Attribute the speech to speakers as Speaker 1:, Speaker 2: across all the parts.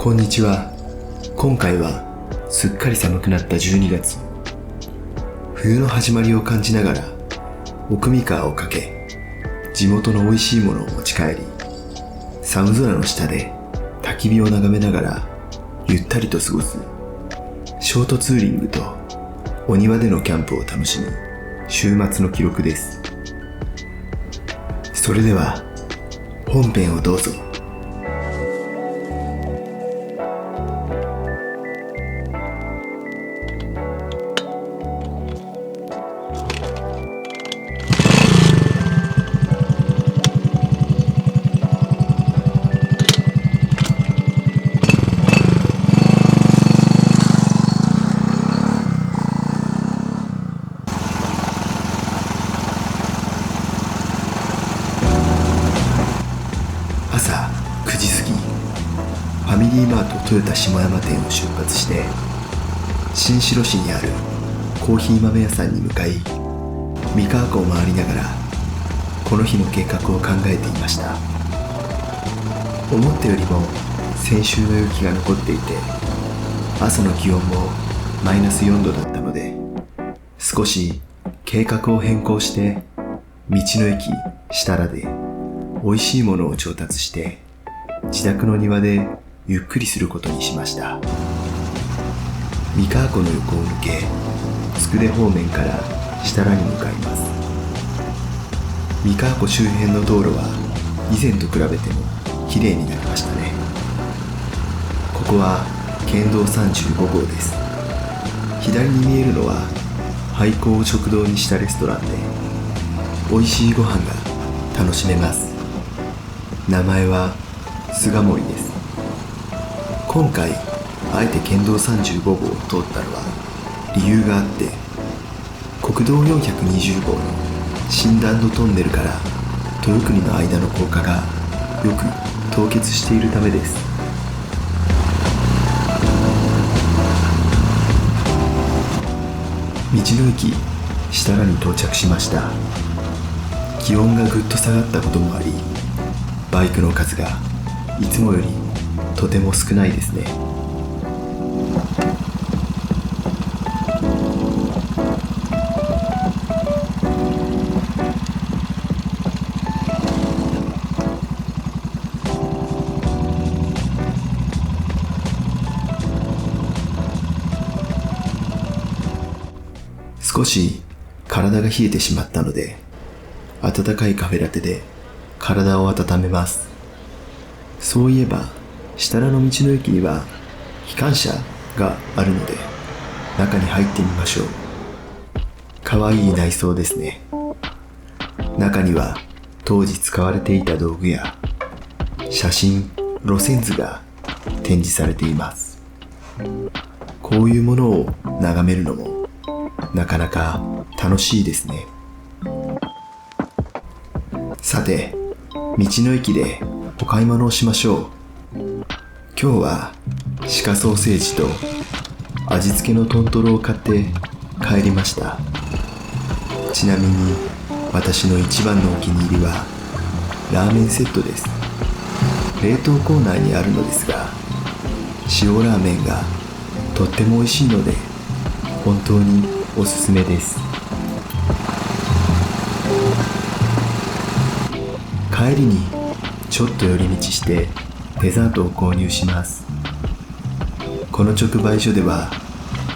Speaker 1: こんにちは。今回はすっかり寒くなった12月。冬の始まりを感じながら奥三河をかけ、地元の美味しいものを持ち帰り、寒空の下で焚き火を眺めながらゆったりと過ごすショートツーリングとお庭でのキャンプを楽しむ週末の記録です。それでは本編をどうぞ。朝9時過ぎ、ファミリーマート豊田下山店を出発して、新城市にあるコーヒー豆屋さんに向かい、三河湖を回りながらこの日の計画を考えていました。思ったよりも先週の雪が残っていて、朝の気温もマイナス4度だったので、少し計画を変更して道の駅設楽で美味しいものを調達して自宅の庭でゆっくりすることにしました。三河湖の横を抜け、佃方面から設楽に向かいます。三河湖周辺の道路は以前と比べても綺麗になりましたね。ここは県道35号です。左に見えるのは廃校を食堂にしたレストランで、美味しいご飯が楽しめます。名前は菅森です。今回あえて県道35号を通ったのは理由があって、国道420号の新段戸トンネルから豊国の間の高架がよく凍結しているためです。道の駅設楽に到着しました。気温がぐっと下がったこともあり、バイクの数がいつもよりとても少ないですね。少し体が冷えてしまったので、温かいカフェラテで体を温めます。そういえば設楽の道の駅には機関車があるので、中に入ってみましょう。かわいい内装ですね。中には当時使われていた道具や写真、路線図が展示されています。こういうものを眺めるのもなかなか楽しいですね。さて、道の駅でお買い物をしましょう。今日は鹿ソーセージと味付けの豚トロを買って帰りました。ちなみに私の一番のお気に入りはラーメンセットです。冷凍コーナーにあるのですが、塩ラーメンがとっても美味しいので本当におすすめです。帰りにちょっと寄り道してデザートを購入します。この直売所では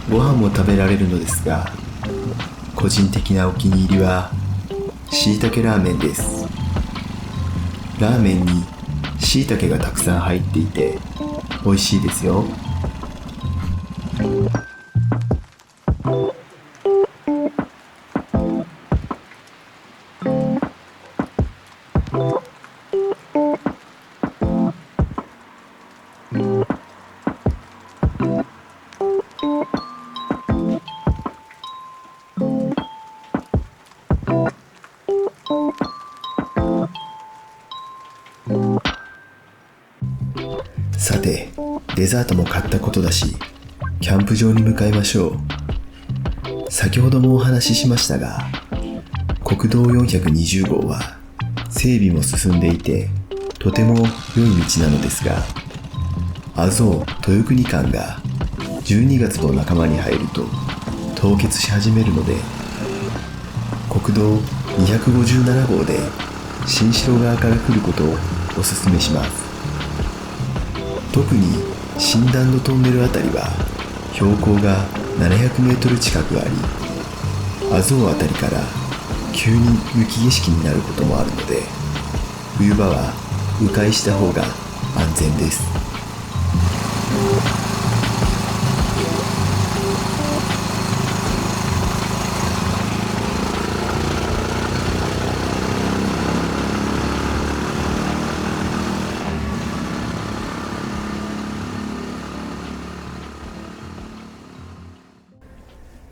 Speaker 1: ご飯も食べられるのですが、個人的なお気に入りはしいたけラーメンです。ラーメンにしいたけがたくさん入っていて美味しいですよ。さて、デザートも買ったことだし、キャンプ場に向かいましょう。先ほどもお話ししましたが、国道420号は整備も進んでいてとても良い道なのですが、アゾー豊国間が12月の半ばに入ると凍結し始めるので、国道257号で新城側から来ることをお勧めします。特に新団のトンネルあたりは標高が700メートル近くあり、アゾーあたりから急に雪景色になることもあるので、冬場は迂回した方が安全です。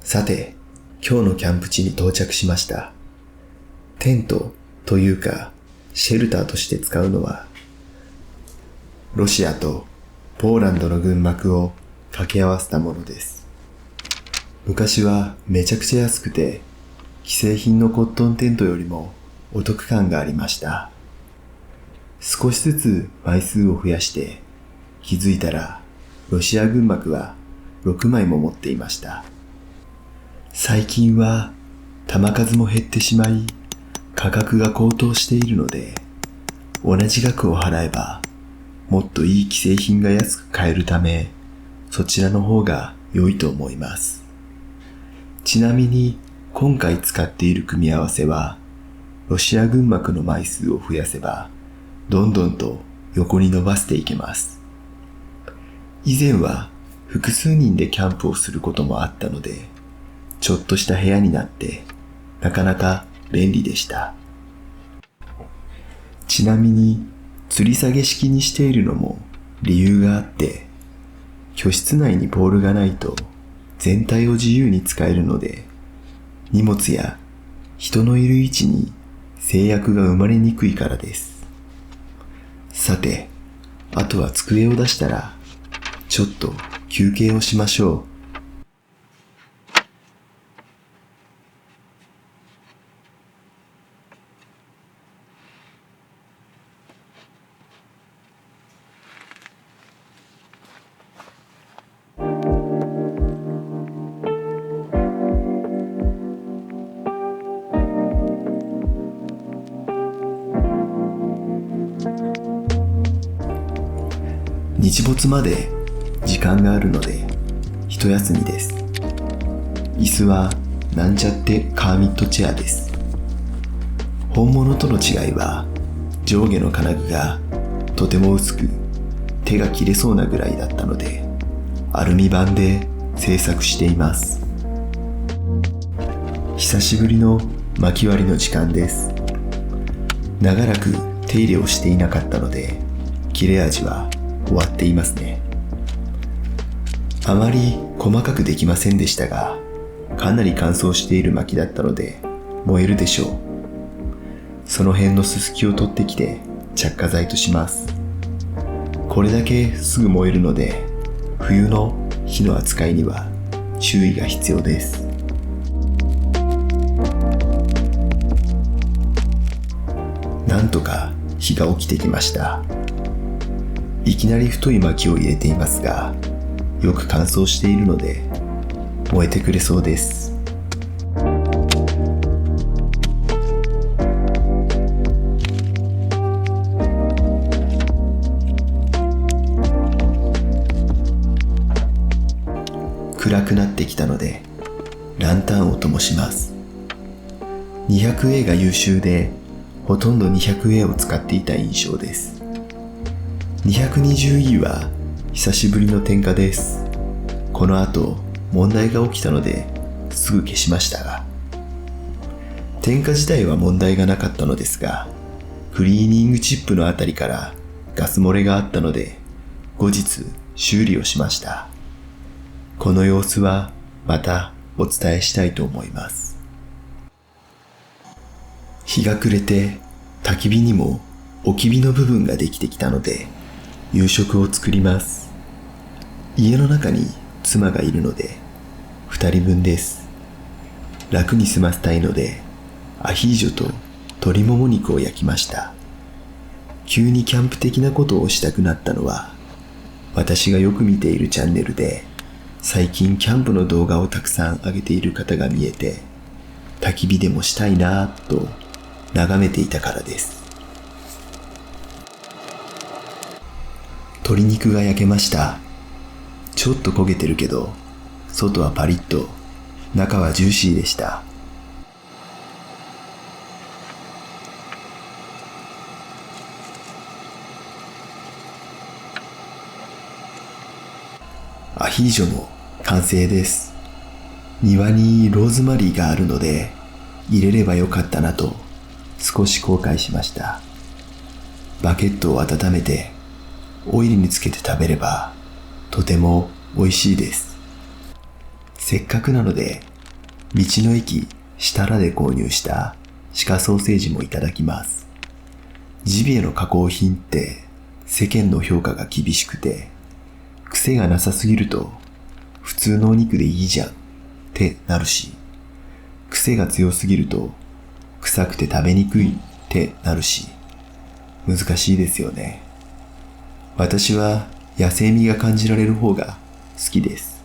Speaker 1: さて、今日のキャンプ地に到着しました。テントというかシェルターとして使うのは、ロシアとポーランドの軍幕を掛け合わせたものです。昔はめちゃくちゃ安くて、既製品のコットンテントよりもお得感がありました。少しずつ枚数を増やして、気づいたらロシア軍幕は6枚も持っていました。最近は弾数も減ってしまい、価格が高騰しているので、同じ額を払えばもっといい既製品が安く買えるため、そちらの方が良いと思います。ちなみに今回使っている組み合わせは、ロシア軍幕の枚数を増やせばどんどんと横に伸ばしていけます。以前は複数人でキャンプをすることもあったので、ちょっとした部屋になってなかなか便利でした。ちなみに吊り下げ式にしているのも理由があって、居室内にポールがないと全体を自由に使えるので、荷物や人のいる位置に制約が生まれにくいからです。さて、あとは机を出したらちょっと休憩をしましょう。日没まで時間があるので一休みです。椅子はなんちゃってカーミットチェアです。本物との違いは上下の金具がとても薄く、手が切れそうなぐらいだったのでアルミ板で製作しています。久しぶりの薪割りの時間です。長らく手入れをしていなかったので切れ味は終わっていますね。あまり細かくできませんでしたが、かなり乾燥している薪だったので燃えるでしょう。その辺のすすきを取ってきて着火剤とします。これだけすぐ燃えるので、冬の火の扱いには注意が必要です。なんとか火が起きてきました。いきなり太い薪を入れていますが、よく乾燥しているので燃えてくれそうです。暗くなってきたのでランタンを灯します。 200A が優秀で、ほとんど 200A を使っていた印象です。220E は久しぶりの点火です。この後問題が起きたのですぐ消しましたが、点火自体は問題がなかったのですが、クリーニングチップのあたりからガス漏れがあったので後日修理をしました。この様子はまたお伝えしたいと思います。日が暮れて焚き火にも置き火の部分ができてきたので夕食を作ります。家の中に妻がいるので2人分です。楽に済ませたいのでアヒージョと鶏もも肉を焼きました。急にキャンプ的なことをしたくなったのは私がよく見ているチャンネルで最近キャンプの動画をたくさん上げている方が見えて、焚き火でもしたいなぁと眺めていたからです。鶏肉が焼けました。ちょっと焦げてるけど、外はパリッと、中はジューシーでした。アヒージョも完成です。庭にローズマリーがあるので入れればよかったなと少し後悔しました。バケットを温めてオイルにつけて食べればとても美味しいです。せっかくなので道の駅設楽で購入した鹿ソーセージもいただきます。ジビエの加工品って世間の評価が厳しくて、癖がなさすぎると普通のお肉でいいじゃんってなるし、癖が強すぎると臭くて食べにくいってなるし、難しいですよね。私は野生味が感じられる方が好きです。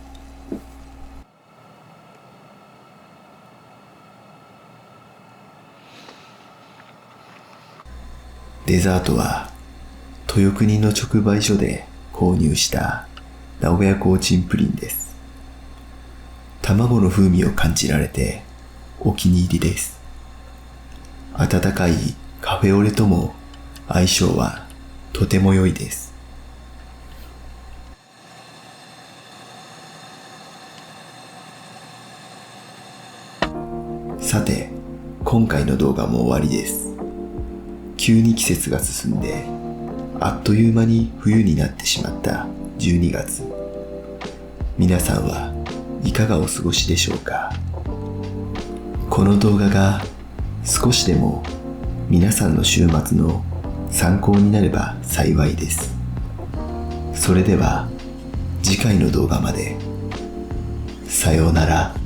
Speaker 1: デザートは豊国の直売所で購入した名古屋コーチンプリンです。卵の風味を感じられてお気に入りです。温かいカフェオレとも相性はとても良いです。さて、今回の動画も終わりです。急に季節が進んであっという間に冬になってしまった12月。皆さんはいかがお過ごしでしょうか。この動画が少しでも皆さんの週末の参考になれば幸いです。それでは次回の動画まで。さようなら。